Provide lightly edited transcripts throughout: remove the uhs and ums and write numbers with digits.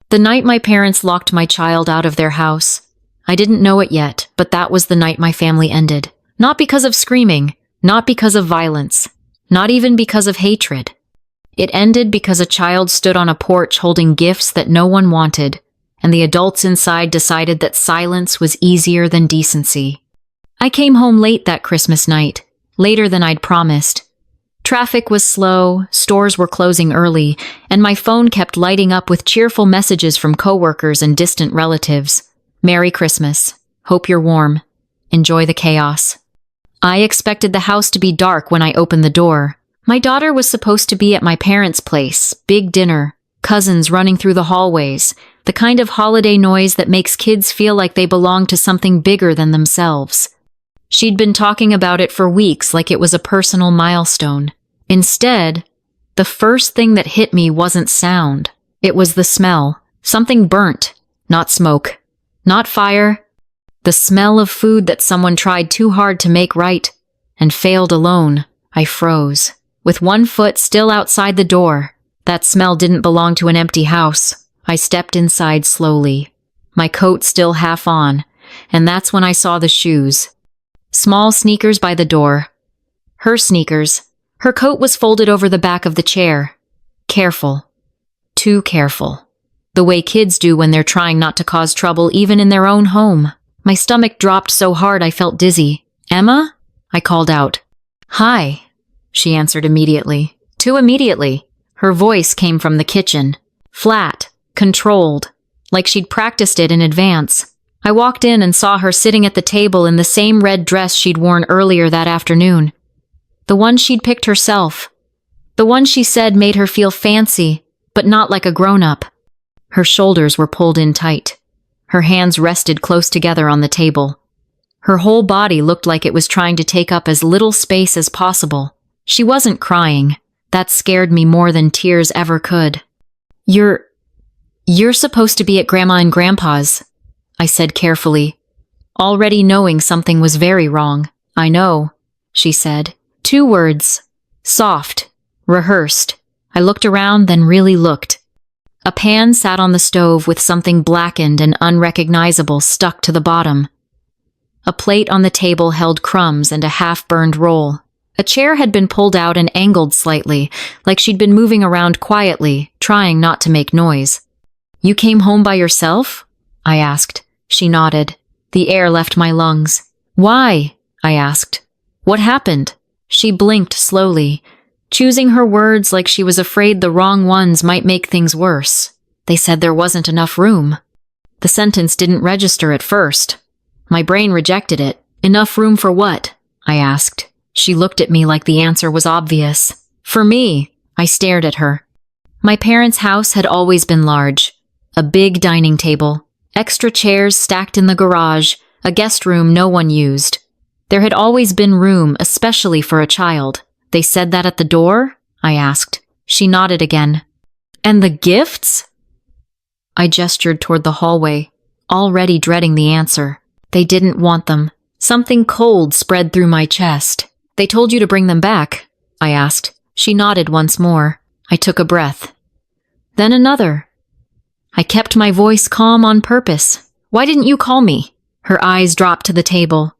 The night my parents locked my child out of their house. I didn't know it yet, but that was the night my family ended. Not because of screaming, not because of violence, not even because of hatred. It ended because a child stood on a porch holding gifts that no one wanted, and the adults inside decided that silence was easier than decency. I came home late that Christmas night, later than I'd promised. Traffic was slow, stores were closing early, and my phone kept lighting up with cheerful messages from coworkers and distant relatives. Merry Christmas. Hope you're warm. Enjoy the chaos. I expected the house to be dark when I opened the door. My daughter was supposed to be at my parents' place, big dinner, cousins running through the hallways, the kind of holiday noise that makes kids feel like they belong to something bigger than themselves. She'd been talking about it for weeks like it was a personal milestone. Instead, the first thing that hit me wasn't sound. It was the smell. Something burnt, not smoke, not fire. The smell of food that someone tried too hard to make right and failed alone. I froze. With one foot still outside the door. That smell didn't belong to an empty house. I stepped inside slowly, my coat still half on, and that's when I saw the shoes. Small sneakers by the door. Her sneakers. Her coat was folded over the back of the chair. Careful. Too careful. The way kids do when they're trying not to cause trouble even in their own home. My stomach dropped so hard I felt dizzy. "Emma?" I called out. "Hi," she answered immediately. Too immediately. Her voice came from the kitchen. Flat, controlled, like she'd practiced it in advance. I walked in and saw her sitting at the table in the same red dress she'd worn earlier that afternoon. The one she'd picked herself. The one she said made her feel fancy, but not like a grown-up. Her shoulders were pulled in tight. Her hands rested close together on the table. Her whole body looked like it was trying to take up as little space as possible. She wasn't crying. That scared me more than tears ever could. You're supposed to be at Grandma and Grandpa's," I said carefully, already knowing something was very wrong. "I know," she said. 2 words. Soft. Rehearsed. I looked around, then really looked. A pan sat on the stove with something blackened and unrecognizable stuck to the bottom. A plate on the table held crumbs and a half-burned roll. A chair had been pulled out and angled slightly, like she'd been moving around quietly, trying not to make noise. "You came home by yourself?" I asked. She nodded. The air left my lungs. "Why?" I asked. "What happened?" She blinked slowly, choosing her words like she was afraid the wrong ones might make things worse. "They said there wasn't enough room." The sentence didn't register at first. My brain rejected it. "Enough room for what?" I asked. She looked at me like the answer was obvious. "For me." I stared at her. My parents' house had always been large. A big dining table, extra chairs stacked in the garage, a guest room no one used. There had always been room, especially for a child. "They said that at the door?" I asked. She nodded again. "And the gifts?" I gestured toward the hallway, already dreading the answer. "They didn't want them." Something cold spread through my chest. "They told you to bring them back?" I asked. She nodded once more. I took a breath. Then another. I kept my voice calm on purpose. "Why didn't you call me?" Her eyes dropped to the table.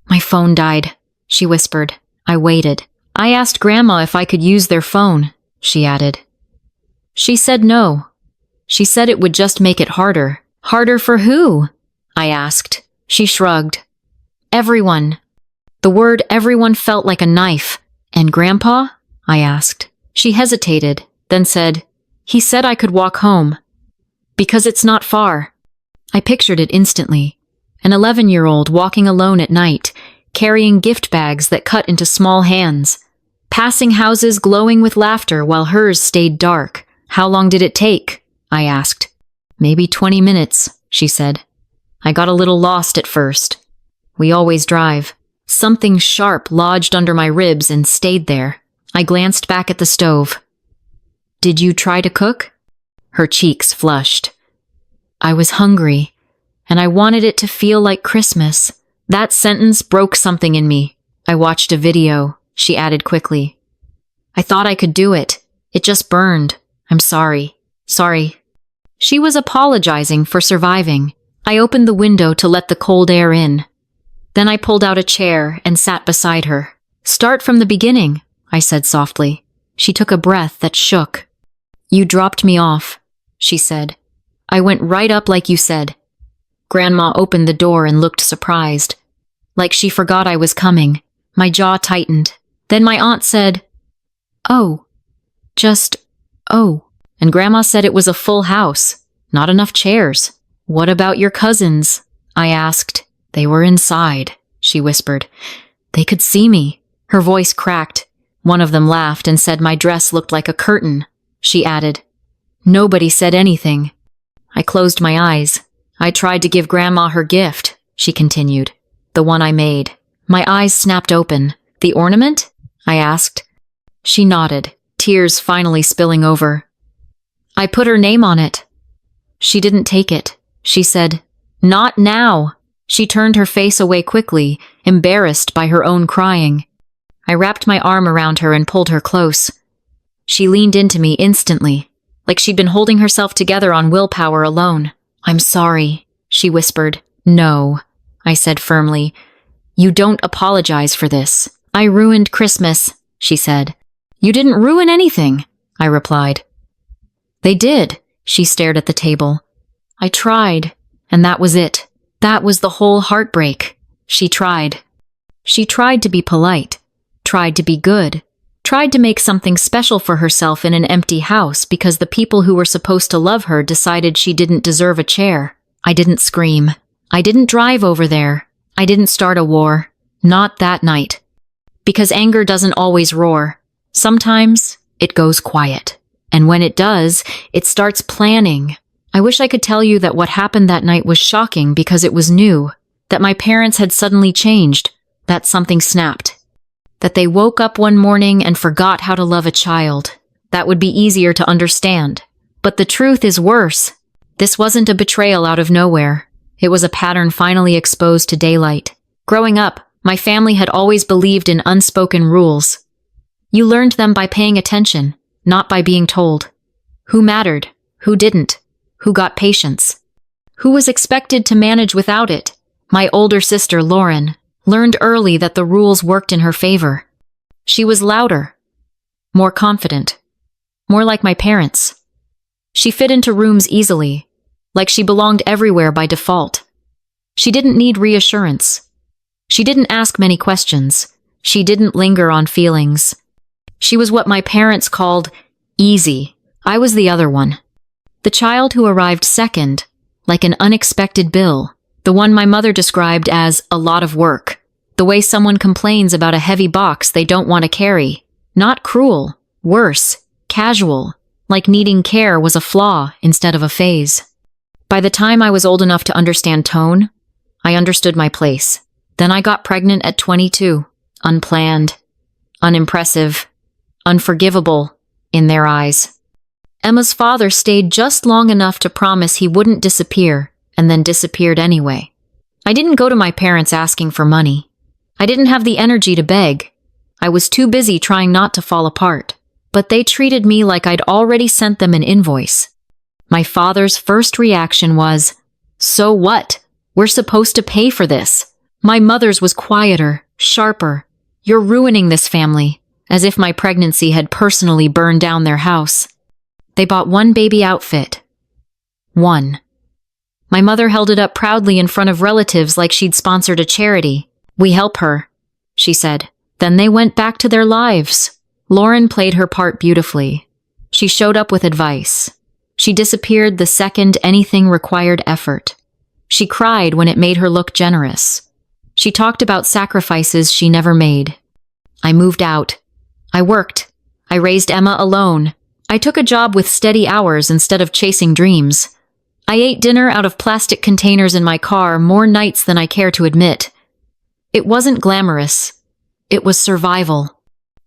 "My phone died," she whispered. I waited. "I asked Grandma if I could use their phone," she added. She said no. She said it would just make it harder. "Harder for who?" I asked. She shrugged. "Everyone." The word everyone felt like a knife. "And Grandpa?" I asked. She hesitated, then said, "He said I could walk home. Because it's not far." I pictured it instantly. An 11-year-old walking alone at night, carrying gift bags that cut into small hands, passing houses glowing with laughter while hers stayed dark. "How long did it take?" I asked. "Maybe 20 minutes," she said. "I got a little lost at first. We always drive." Something sharp lodged under my ribs and stayed there. I glanced back at the stove. "Did you try to cook?" Her cheeks flushed. I was hungry, and I wanted it to feel like Christmas. That sentence broke something in me. "I watched a video," she added quickly. "I thought I could do it. It just burned. I'm sorry." "Sorry." She was apologizing for surviving. I opened the window to let the cold air in. Then I pulled out a chair and sat beside her. "Start from the beginning," I said softly. She took a breath that shook. "You dropped me off," she said. "I went right up like you said." Grandma opened the door and looked surprised. Like she forgot I was coming. My jaw tightened. Then my aunt said, "Oh, oh." And Grandma said it was a full house. Not enough chairs. "What about your cousins?" I asked. "They were inside," she whispered. "They could see me." Her voice cracked. One of them laughed and said my dress looked like a curtain. She added, "Nobody said anything." I closed my eyes. "I tried to give Grandma her gift," she continued. "The one I made." My eyes snapped open. "The ornament?" I asked. She nodded, tears finally spilling over. "I put her name on it." She didn't take it. She said, "Not now." She turned her face away quickly, embarrassed by her own crying. I wrapped my arm around her and pulled her close. She leaned into me instantly, like she'd been holding herself together on willpower alone. "I'm sorry," she whispered. "No," I said firmly. "You don't apologize for this. I ruined Christmas," she said. "You didn't ruin anything," I replied. "They did." She stared at the table. "I tried, and that was it. That was the whole heartbreak. She tried. She tried to be polite, tried to be good, tried to make something special for herself in an empty house because the people who were supposed to love her decided she didn't deserve a chair. I didn't scream. I didn't drive over there. I didn't start a war. Not that night. Because anger doesn't always roar. Sometimes it goes quiet. And when it does, it starts planning. I wish I could tell you that what happened that night was shocking because it was new, that my parents had suddenly changed, that something snapped, that they woke up one morning and forgot how to love a child. That would be easier to understand. But the truth is worse. This wasn't a betrayal out of nowhere. It was a pattern finally exposed to daylight. Growing up, my family had always believed in unspoken rules. You learned them by paying attention, not by being told. Who mattered? Who didn't? Who got patience? Who was expected to manage without it? My older sister, Lauren, learned early that the rules worked in her favor. She was louder, more confident, more like my parents. She fit into rooms easily, like she belonged everywhere by default. She didn't need reassurance. She didn't ask many questions. She didn't linger on feelings. She was what my parents called easy. I was the other one. The child who arrived second, like an unexpected bill. The one my mother described as a lot of work. The way someone complains about a heavy box they don't want to carry. Not cruel, worse, casual, like needing care was a flaw instead of a phase. By the time I was old enough to understand tone, I understood my place. Then I got pregnant at 22, unplanned, unimpressive, unforgivable in their eyes. Emma's father stayed just long enough to promise he wouldn't disappear, and then disappeared anyway. I didn't go to my parents asking for money. I didn't have the energy to beg. I was too busy trying not to fall apart. But they treated me like I'd already sent them an invoice. My father's first reaction was, "So what? We're supposed to pay for this." My mother's was quieter, sharper. "You're ruining this family," as if my pregnancy had personally burned down their house. They bought one baby outfit. One. My mother held it up proudly in front of relatives like she'd sponsored a charity. "We help her," she said. Then they went back to their lives. Lauren played her part beautifully. She showed up with advice. She disappeared the second anything required effort. She cried when it made her look generous. She talked about sacrifices she never made. I moved out. I worked. I raised Emma alone. I took a job with steady hours instead of chasing dreams. I ate dinner out of plastic containers in my car more nights than I care to admit. It wasn't glamorous. It was survival.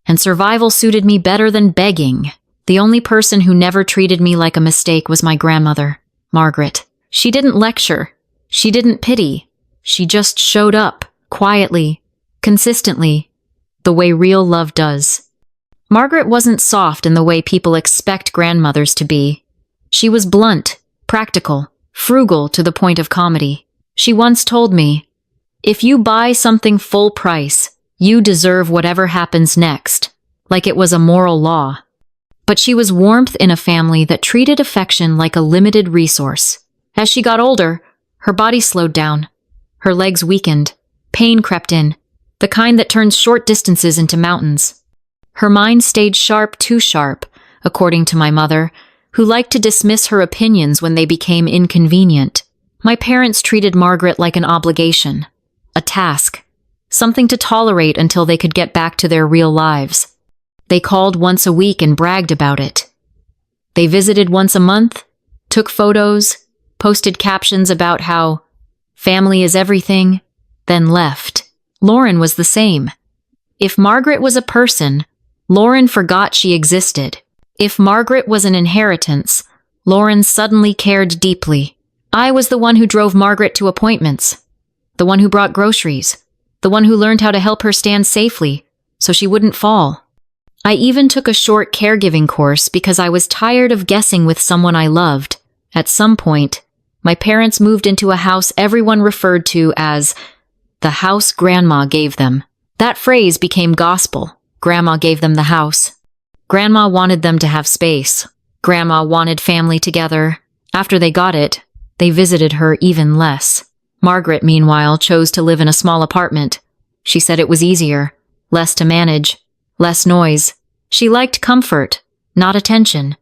And survival suited me better than begging. The only person who never treated me like a mistake was my grandmother, Margaret. She didn't lecture. She didn't pity. She just showed up, quietly, consistently, the way real love does. Margaret wasn't soft in the way people expect grandmothers to be. She was blunt, practical, frugal to the point of comedy. She once told me, "If you buy something full price, you deserve whatever happens next," like it was a moral law. But she was warmth in a family that treated affection like a limited resource. As she got older, her body slowed down. Her legs weakened. Pain crept in, the kind that turns short distances into mountains. Her mind stayed sharp, too sharp, according to my mother, who liked to dismiss her opinions when they became inconvenient. My parents treated Margaret like an obligation, a task, something to tolerate until they could get back to their real lives. They called once a week and bragged about it. They visited once a month, took photos, posted captions about how family is everything, then left. Lauren was the same. If Margaret was a person, Lauren forgot she existed. If Margaret was an inheritance, Lauren suddenly cared deeply. I was the one who drove Margaret to appointments, the one who brought groceries, the one who learned how to help her stand safely so she wouldn't fall. I even took a short caregiving course because I was tired of guessing with someone I loved. At some point, my parents moved into a house everyone referred to as the house Grandma gave them. That phrase became gospel. Grandma gave them the house. Grandma wanted them to have space. Grandma wanted family together. After they got it, they visited her even less. Margaret, meanwhile, chose to live in a small apartment. She said it was easier, less to manage, less noise. She liked comfort, not attention.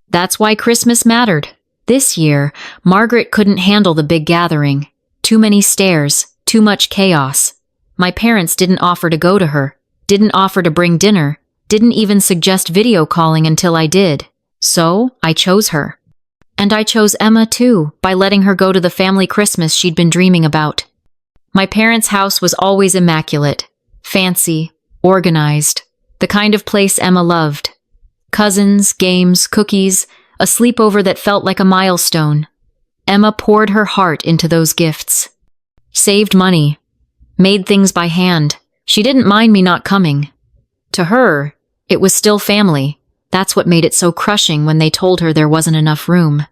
That's why Christmas mattered. This year, Margaret couldn't handle the big gathering. Too many stairs, too much chaos. My parents didn't offer to go to her, didn't offer to bring dinner, didn't even suggest video calling until I did. So, I chose her. And I chose Emma too, by letting her go to the family Christmas she'd been dreaming about. My parents' house was always immaculate, fancy, organized, the kind of place Emma loved. Cousins, games, cookies, a sleepover that felt like a milestone. Emma poured her heart into those gifts. Saved money. Made things by hand. She didn't mind me not coming. To her, it was still family. That's what made it so crushing when they told her there wasn't enough room.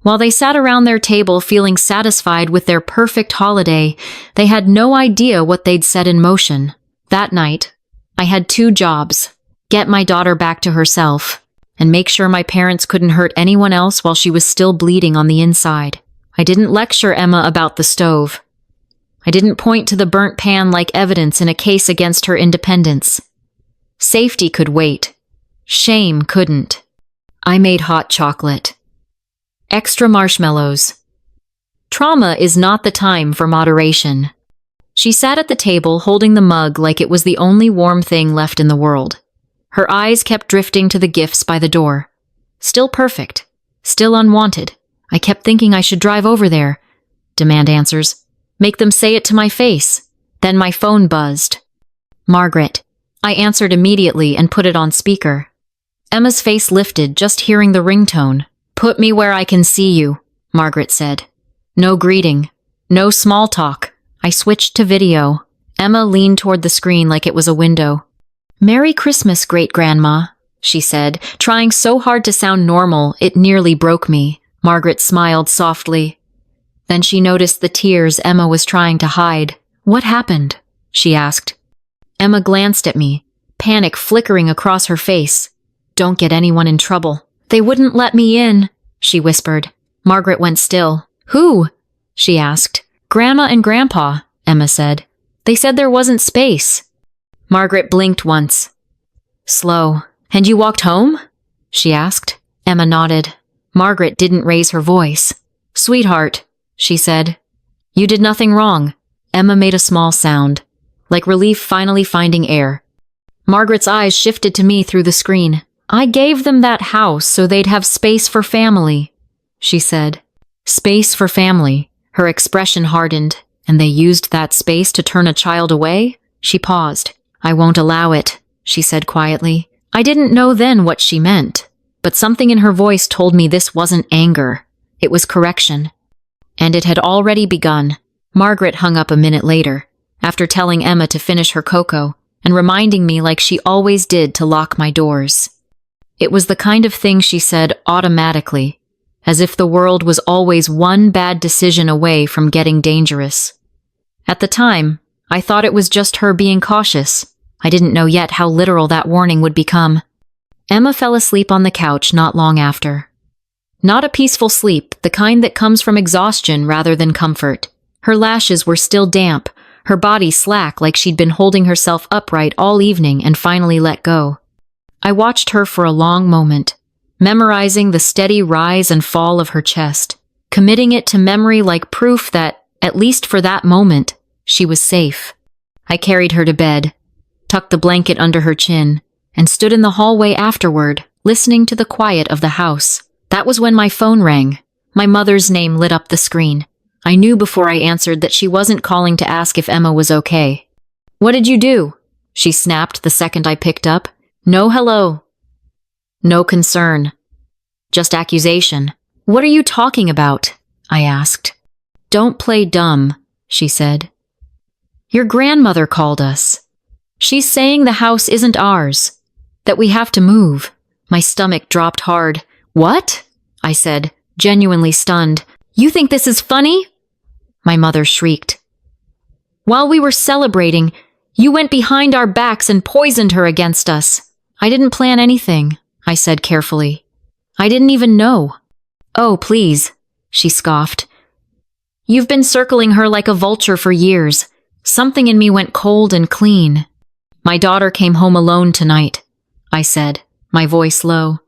While they sat around their table feeling satisfied with their perfect holiday, they had no idea what they'd set in motion. That night, I had 2 jobs. Get my daughter back to herself, and make sure my parents couldn't hurt anyone else while she was still bleeding on the inside. I didn't lecture Emma about the stove. I didn't point to the burnt pan like evidence in a case against her independence. Safety could wait. Shame couldn't. I made hot chocolate. Extra marshmallows. Trauma is not the time for moderation. She sat at the table holding the mug like it was the only warm thing left in the world. Her eyes kept drifting to the gifts by the door. Still perfect. Still unwanted. I kept thinking I should drive over there. Demand answers. Make them say it to my face. Then my phone buzzed. Margaret. I answered immediately and put it on speaker. Emma's face lifted just hearing the ringtone. Put me where I can see you, Margaret said. No greeting. No small talk. I switched to video. Emma leaned toward the screen like it was a window. Merry Christmas, great-grandma, she said, trying so hard to sound normal it nearly broke me. Margaret smiled softly. Then she noticed the tears Emma was trying to hide. What happened? She asked. Emma glanced at me, panic flickering across her face. Don't get anyone in trouble. They wouldn't let me in, she whispered. Margaret went still. Who? She asked. Grandma and Grandpa, Emma said. They said there wasn't space. Margaret blinked once. Slow. And you walked home? She asked. Emma nodded. Margaret didn't raise her voice. Sweetheart, she said. You did nothing wrong. Emma made a small sound, like relief finally finding air. Margaret's eyes shifted to me through the screen. I gave them that house so they'd have space for family, she said. Space for family. Her expression hardened. And they used that space to turn a child away? She paused. I won't allow it, she said quietly. I didn't know then what she meant, but something in her voice told me this wasn't anger. It was correction. And it had already begun. Margaret hung up a minute later, after telling Emma to finish her cocoa and reminding me like she always did to lock my doors. It was the kind of thing she said automatically, as if the world was always one bad decision away from getting dangerous. At the time, I thought it was just her being cautious. I didn't know yet how literal that warning would become. Emma fell asleep on the couch not long after. Not a peaceful sleep, the kind that comes from exhaustion rather than comfort. Her lashes were still damp, her body slack like she'd been holding herself upright all evening and finally let go. I watched her for a long moment, memorizing the steady rise and fall of her chest, committing it to memory like proof that, at least for that moment, she was safe. I carried her to bed, tucked the blanket under her chin, and stood in the hallway afterward, listening to the quiet of the house. That was when my phone rang. My mother's name lit up the screen. I knew before I answered that she wasn't calling to ask if Emma was okay. "What did you do?" she snapped the second I picked up. "No hello. No concern. Just accusation." "What are you talking about?" I asked. "Don't play dumb," she said. "Your grandmother called us. She's saying the house isn't ours, that we have to move." My stomach dropped hard. "What?" I said, genuinely stunned. "You think this is funny?" My mother shrieked. "While we were celebrating, you went behind our backs and poisoned her against us." "I didn't plan anything," I said carefully. "I didn't even know." "Oh, please," she scoffed. "You've been circling her like a vulture for years. Something in me went cold and clean." "My daughter came home alone tonight," I said, my voice low.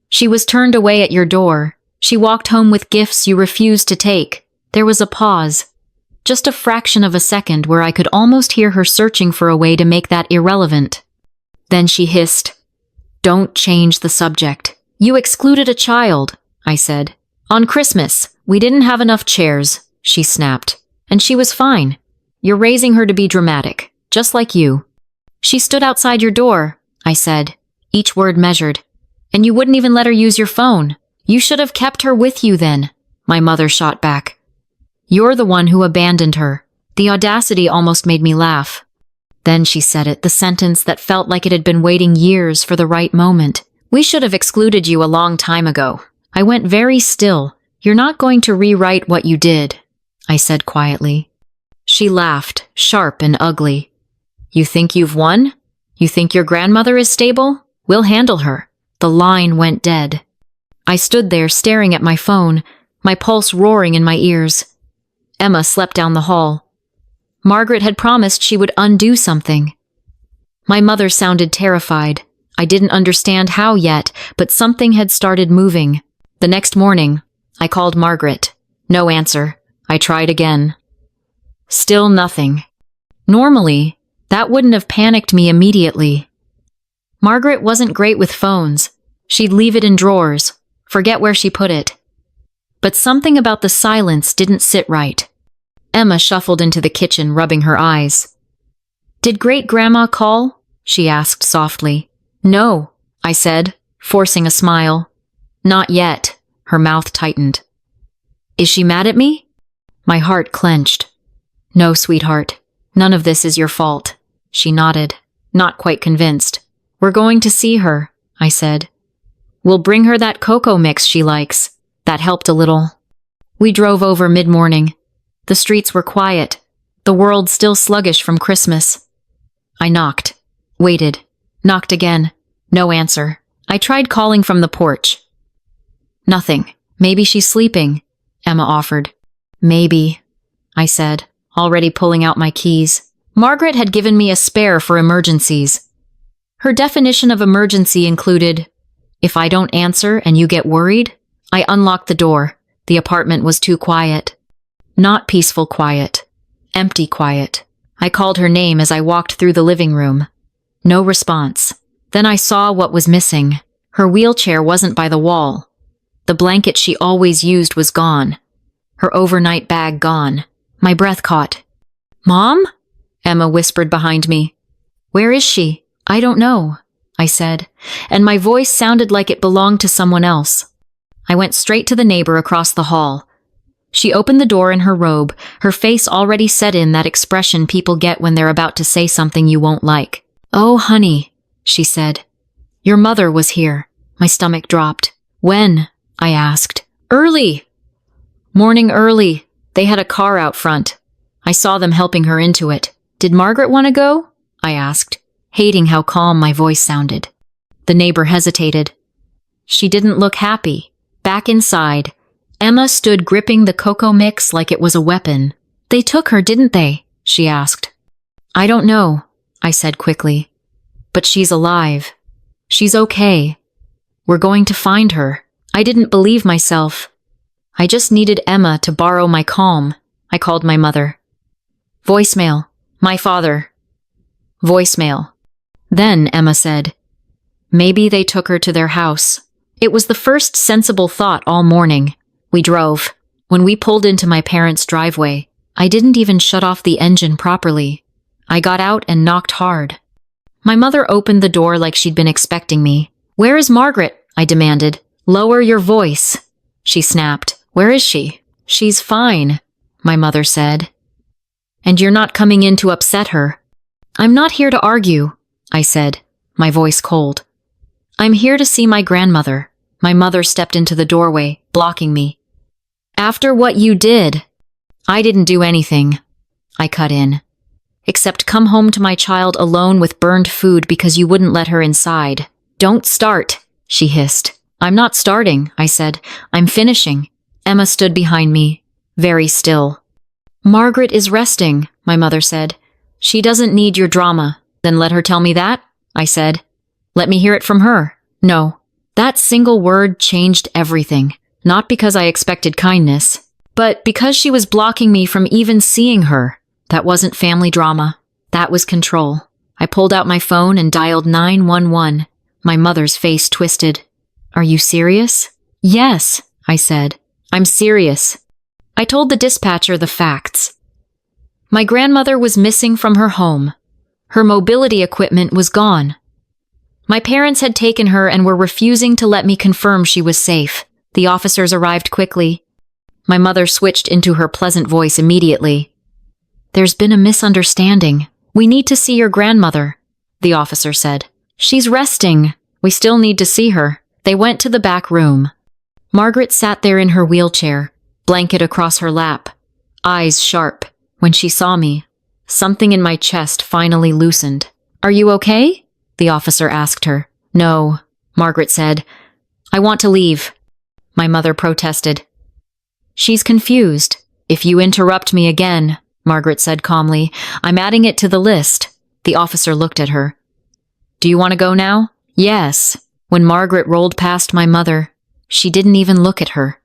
"She was turned away at your door. She walked home with gifts you refused to take." There was a pause, just a fraction of a second where I could almost hear her searching for a way to make that irrelevant. Then she hissed, "Don't change the subject." "You excluded a child," I said. "On Christmas, we didn't have enough chairs," she snapped. "And she was fine. You're raising her to be dramatic, just like you." "She stood outside your door," I said, each word measured. "And you wouldn't even let her use your phone. You should have kept her with you then," my mother shot back. "You're the one who abandoned her." The audacity almost made me laugh. Then she said it, the sentence that felt like it had been waiting years for the right moment. "We should have excluded you a long time ago." I went very still. "You're not going to rewrite what you did," I said quietly. She laughed, sharp and ugly. "You think you've won? You think your grandmother is stable? We'll handle her." The line went dead. I stood there staring at my phone, my pulse roaring in my ears. Emma slept down the hall. Margaret had promised she would undo something. My mother sounded terrified. I didn't understand how yet, but something had started moving. The next morning, I called Margaret. No answer. I tried again. Still nothing. Normally, that wouldn't have panicked me immediately. Margaret wasn't great with phones. She'd leave it in drawers, forget where she put it. But something about the silence didn't sit right. Emma shuffled into the kitchen, rubbing her eyes. "Did Great-Grandma call?" she asked softly. "No," I said, forcing a smile. "Not yet." Her mouth tightened. "Is she mad at me?" My heart clenched. "No, sweetheart. None of this is your fault." She nodded, not quite convinced. "We're going to see her," I said. "We'll bring her that cocoa mix she likes." That helped a little. We drove over mid-morning. The streets were quiet, the world still sluggish from Christmas. I knocked, waited, knocked again. No answer. I tried calling from the porch. "Nothing. Maybe she's sleeping," Emma offered. "Maybe," I said, already pulling out my keys. Margaret had given me a spare for emergencies. Her definition of emergency included, if I don't answer and you get worried. I unlocked the door. The apartment was too quiet. Not peaceful quiet. Empty quiet. I called her name as I walked through the living room. No response. Then I saw what was missing. Her wheelchair wasn't by the wall. The blanket she always used was gone. Her overnight bag gone. My breath caught. "Mom?" Emma whispered behind me. "Where is she?" "I don't know," I said, and my voice sounded like it belonged to someone else. I went straight to the neighbor across the hall. She opened the door in her robe, her face already set in that expression people get when they're about to say something you won't like. "Oh, honey," she said. "Your mother was here." My stomach dropped. "When?" I asked. Early! Morning early. They had a car out front. I saw them helping her into it. Did Margaret want to go? I asked, hating how calm my voice sounded. The neighbor hesitated. She didn't look happy. Back inside, Emma stood gripping the cocoa mix like it was a weapon. They took her, didn't they? She asked. I don't know, I said quickly. But she's alive. She's okay. We're going to find her. I didn't believe myself. I just needed Emma to borrow my calm. I called my mother. Voicemail. My father. Voicemail. Then Emma said, maybe they took her to their house. It was the first sensible thought all morning. We drove. When we pulled into my parents' driveway, I didn't even shut off the engine properly. I got out and knocked hard. My mother opened the door like she'd been expecting me. Where is Margaret? I demanded. Lower your voice. She snapped. Where is she? She's fine, my mother said. And you're not coming in to upset her. I'm not here to argue, I said, my voice cold. I'm here to see my grandmother. My mother stepped into the doorway, blocking me. After what you did, I didn't do anything, I cut in. Except come home to my child alone with burned food because you wouldn't let her inside. Don't start, she hissed. I'm not starting, I said. I'm finishing. Emma stood behind me, very still. Margaret is resting, my mother said. She doesn't need your drama. Then let her tell me that, I said. Let me hear it from her. No. That single word changed everything. Not because I expected kindness, but because she was blocking me from even seeing her. That wasn't family drama. That was control. I pulled out my phone and dialed 911. My mother's face twisted. Are you serious? Yes, I said. I'm serious. I told the dispatcher the facts. My grandmother was missing from her home. Her mobility equipment was gone. My parents had taken her and were refusing to let me confirm she was safe. The officers arrived quickly. My mother switched into her pleasant voice immediately. There's been a misunderstanding. We need to see your grandmother, the officer said. She's resting. We still need to see her. They went to the back room. Margaret sat there in her wheelchair, blanket across her lap, eyes sharp. When she saw me, something in my chest finally loosened. Are you okay? The officer asked her. No, Margaret said. I want to leave. My mother protested. She's confused. If you interrupt me again, Margaret said calmly, I'm adding it to the list. The officer looked at her. Do you want to go now? Yes. When Margaret rolled past my mother, she didn't even look at her.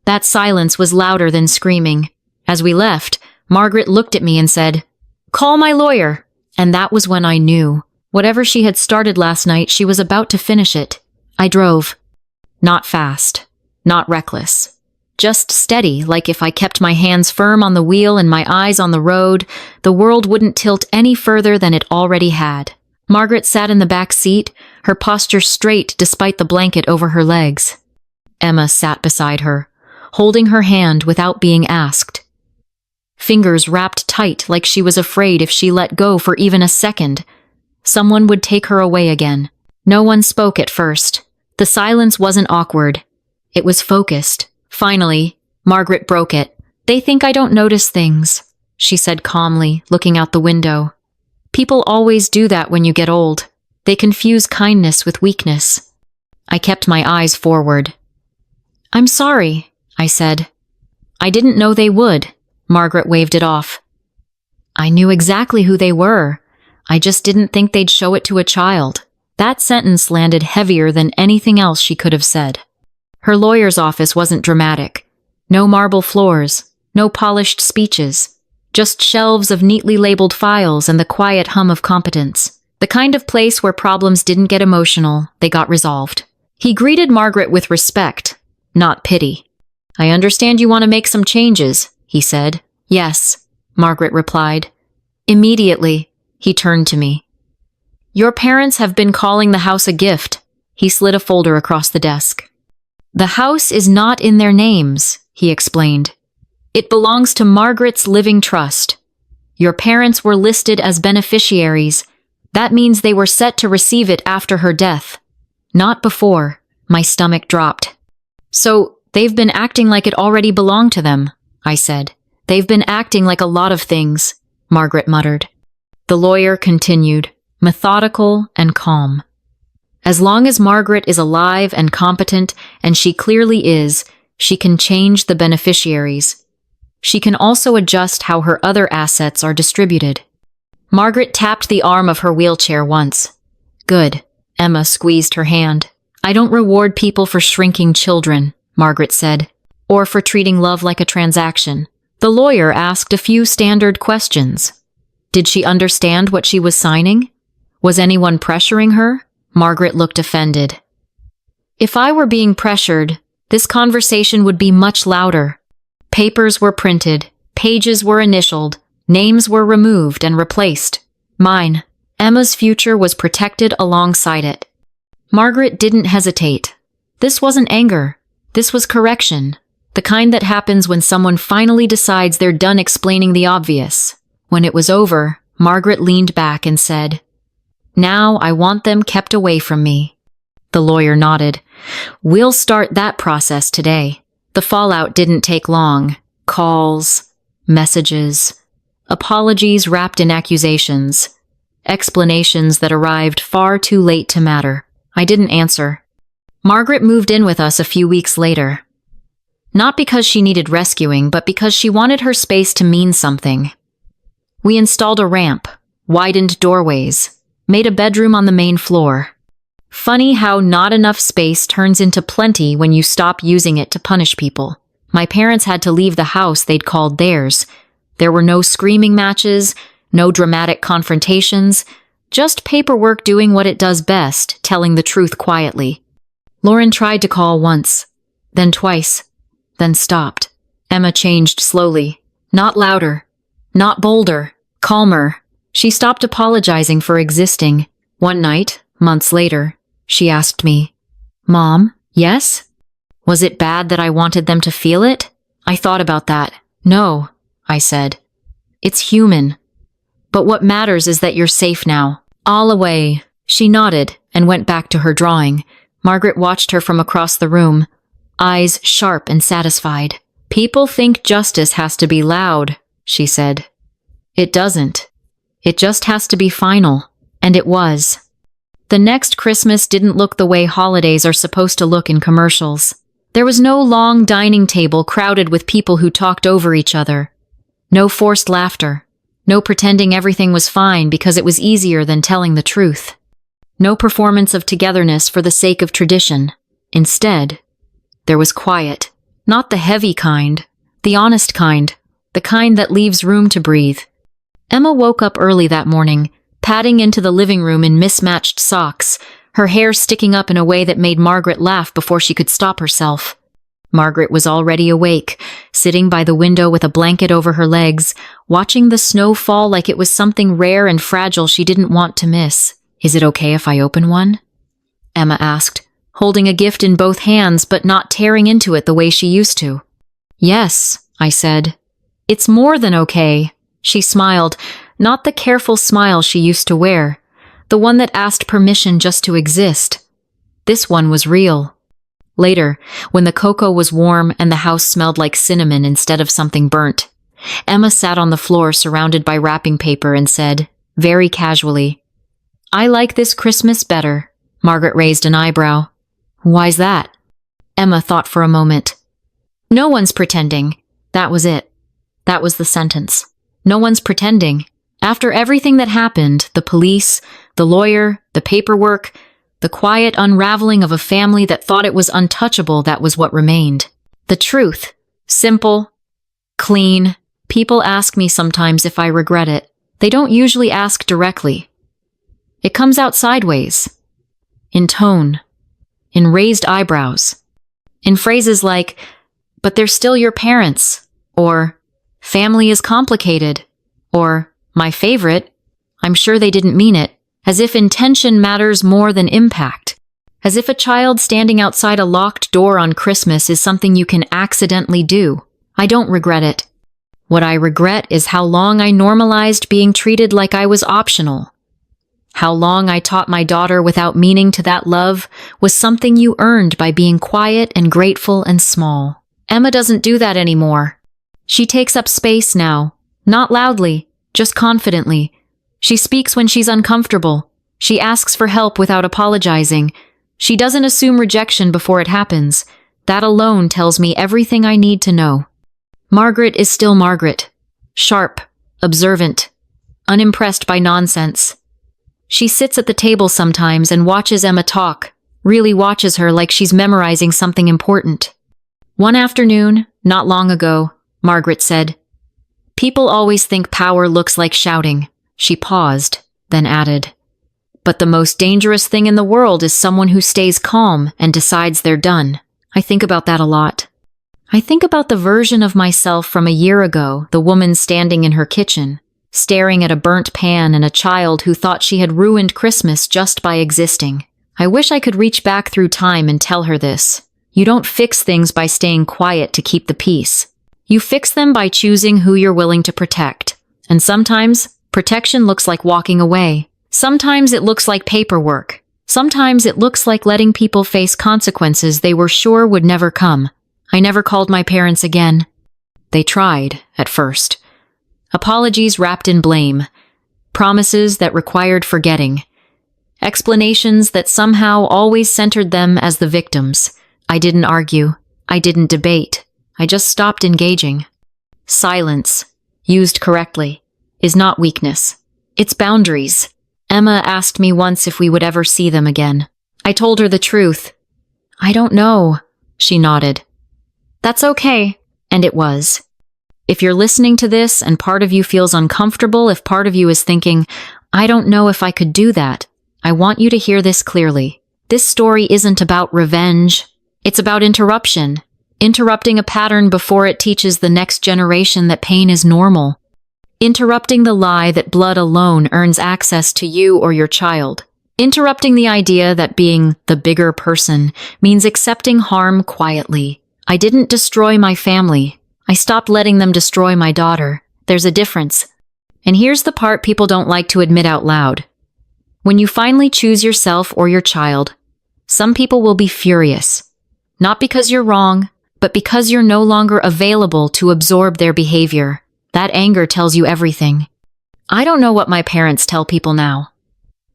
That silence was louder than screaming. As we left, Margaret looked at me and said, Call my lawyer. And that was when I knew. Whatever she had started last night, she was about to finish it. I drove. Not fast. Not reckless. Just steady, like if I kept my hands firm on the wheel and my eyes on the road, the world wouldn't tilt any further than it already had. Margaret sat in the back seat, her posture straight despite the blanket over her legs. Emma sat beside her, holding her hand without being asked. Fingers wrapped tight like she was afraid if she let go for even a second, someone would take her away again. No one spoke at first. The silence wasn't awkward. It was focused. Finally, Margaret broke it. They think I don't notice things, she said calmly, looking out the window. People always do that when you get old. They confuse kindness with weakness. I kept my eyes forward. I'm sorry, I said. I didn't know they would. Margaret waved it off. I knew exactly who they were. I just didn't think they'd show it to a child. That sentence landed heavier than anything else she could have said. Her lawyer's office wasn't dramatic. No marble floors, no polished speeches, just shelves of neatly labeled files and the quiet hum of competence. The kind of place where problems didn't get emotional, they got resolved. He greeted Margaret with respect, not pity. I understand you want to make some changes, he said. Yes, Margaret replied. Immediately, he turned to me. Your parents have been calling the house a gift. He slid a folder across the desk. The house is not in their names, he explained. It belongs to Margaret's living trust. Your parents were listed as beneficiaries. That means they were set to receive it after her death. Not before. My stomach dropped. So, They've been acting like it already belonged to them, I said. They've been acting like a lot of things, Margaret muttered. The lawyer continued, methodical and calm. As long as Margaret is alive and competent, and she clearly is, she can change the beneficiaries. She can also adjust how her other assets are distributed. Margaret tapped the arm of her wheelchair once. Good. Emma squeezed her hand. I don't reward people for shrinking children, Margaret said, or for treating love like a transaction. The lawyer asked a few standard questions. Did she understand what she was signing? Was anyone pressuring her? Margaret looked offended. If I were being pressured, this conversation would be much louder. Papers were printed, pages were initialed, names were removed and replaced. Mine, Emma's future was protected alongside it. Margaret didn't hesitate. This wasn't anger. This was correction. The kind that happens when someone finally decides they're done explaining the obvious. When it was over, Margaret leaned back and said, Now I want them kept away from me. The lawyer nodded. We'll start that process today. The fallout didn't take long. Calls, messages, apologies wrapped in accusations, explanations that arrived far too late to matter. I didn't answer. Margaret moved in with us a few weeks later. Not because she needed rescuing, but because she wanted her space to mean something. We installed a ramp, widened doorways, made a bedroom on the main floor. Funny how not enough space turns into plenty when you stop using it to punish people. My parents had to leave the house they'd called theirs. There were no screaming matches, no dramatic confrontations, just paperwork doing what it does best, telling the truth quietly. Lauren tried to call once, then twice, then stopped. Emma changed slowly. Not louder, not bolder, calmer. She stopped apologizing for existing. One night, months later, she asked me, Mom, yes? Was it bad that I wanted them to feel it? I thought about that. No, I said. It's human. But what matters is that you're safe now. All away. She nodded and went back to her drawing. Margaret watched her from across the room, eyes sharp and satisfied. People think justice has to be loud, she said. It doesn't. It just has to be final. And it was. The next Christmas didn't look the way holidays are supposed to look in commercials. There was no long dining table crowded with people who talked over each other. No forced laughter. No pretending everything was fine because it was easier than telling the truth. No performance of togetherness for the sake of tradition. Instead, there was quiet. Not the heavy kind, the honest kind, the kind that leaves room to breathe. Emma woke up early that morning, padding into the living room in mismatched socks, her hair sticking up in a way that made Margaret laugh before she could stop herself. Margaret was already awake, sitting by the window with a blanket over her legs, watching the snow fall like it was something rare and fragile she didn't want to miss. Is it okay if I open one? Emma asked, holding a gift in both hands but not tearing into it the way she used to. Yes, I said. It's more than okay. She smiled, not the careful smile she used to wear, the one that asked permission just to exist. This one was real. Later, when the cocoa was warm and the house smelled like cinnamon instead of something burnt, Emma sat on the floor surrounded by wrapping paper and said, very casually, I like this Christmas better. Margaret raised an eyebrow. Why's that? Emma thought for a moment. No one's pretending. That was it. That was the sentence. No one's pretending. After everything that happened, the police, the lawyer, the paperwork, the quiet unraveling of a family that thought it was untouchable, that was what remained. The truth. Simple. Clean. People ask me sometimes if I regret it. They don't usually ask directly. It comes out sideways. In tone. In raised eyebrows. In phrases like, but they're still your parents. Or, family is complicated. Or, my favorite, I'm sure they didn't mean it. As if intention matters more than impact. As if a child standing outside a locked door on Christmas is something you can accidentally do. I don't regret it. What I regret is how long I normalized being treated like I was optional. How long I taught my daughter without meaning to that love was something you earned by being quiet and grateful and small. Emma doesn't do that anymore. She takes up space now, not loudly, just confidently. She speaks when she's uncomfortable. She asks for help without apologizing. She doesn't assume rejection before it happens. That alone tells me everything I need to know. Margaret is still Margaret. Sharp, observant, unimpressed by nonsense. She sits at the table sometimes and watches Emma talk, really watches her like she's memorizing something important. One afternoon, not long ago, Margaret said, "People always think power looks like shouting." She paused, then added, "But the most dangerous thing in the world is someone who stays calm and decides they're done." I think about that a lot. I think about the version of myself from a year ago, the woman standing in her kitchen, staring at a burnt pan and a child who thought she had ruined Christmas just by existing. I wish I could reach back through time and tell her this. You don't fix things by staying quiet to keep the peace. You fix them by choosing who you're willing to protect. And sometimes, protection looks like walking away. Sometimes it looks like paperwork. Sometimes it looks like letting people face consequences they were sure would never come. I never called my parents again. They tried, at first. Apologies wrapped in blame. Promises that required forgetting. Explanations that somehow always centered them as the victims. I didn't argue. I didn't debate. I just stopped engaging. Silence, used correctly, is not weakness. It's boundaries. Emma asked me once if we would ever see them again. I told her the truth. "I don't know," she nodded. "That's okay," and it was. If you're listening to this and part of you feels uncomfortable, if part of you is thinking, "I don't know if I could do that," I want you to hear this clearly. This story isn't about revenge. It's about interruption. Interrupting a pattern before it teaches the next generation that pain is normal. Interrupting the lie that blood alone earns access to you or your child. Interrupting the idea that being the bigger person means accepting harm quietly. I didn't destroy my family. I stopped letting them destroy my daughter. There's a difference. And here's the part people don't like to admit out loud. When you finally choose yourself or your child, some people will be furious. Not because you're wrong, but because you're no longer available to absorb their behavior. That anger tells you everything. I don't know what my parents tell people now.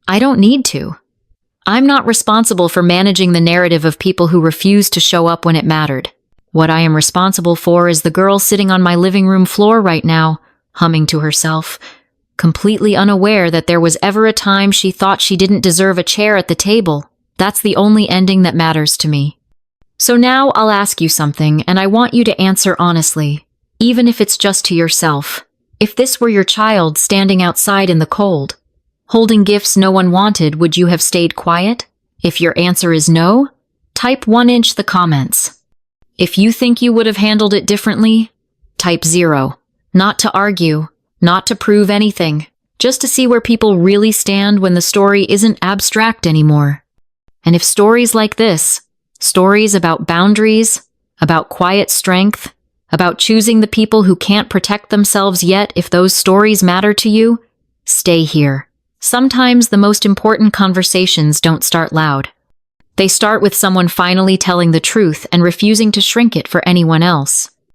I don't need to. I'm not responsible for managing the narrative of people who refuse to show up when it mattered. What I am responsible for is the girl sitting on my living room floor right now, humming to herself, completely unaware that there was ever a time she thought she didn't deserve a chair at the table. That's the only ending that matters to me. So now I'll ask you something, and I want you to answer honestly, even if it's just to yourself. If this were your child standing outside in the cold, holding gifts no one wanted, would you have stayed quiet? If your answer is no, type 1 in the comments. If you think you would have handled it differently, type 0. Not to argue, not to prove anything, just to see where people really stand when the story isn't abstract anymore. And if stories like this, stories about boundaries, about quiet strength, about choosing the people who can't protect themselves yet, if those stories matter to you, stay here. Sometimes the most important conversations don't start loud. They start with someone finally telling the truth and refusing to shrink it for anyone else.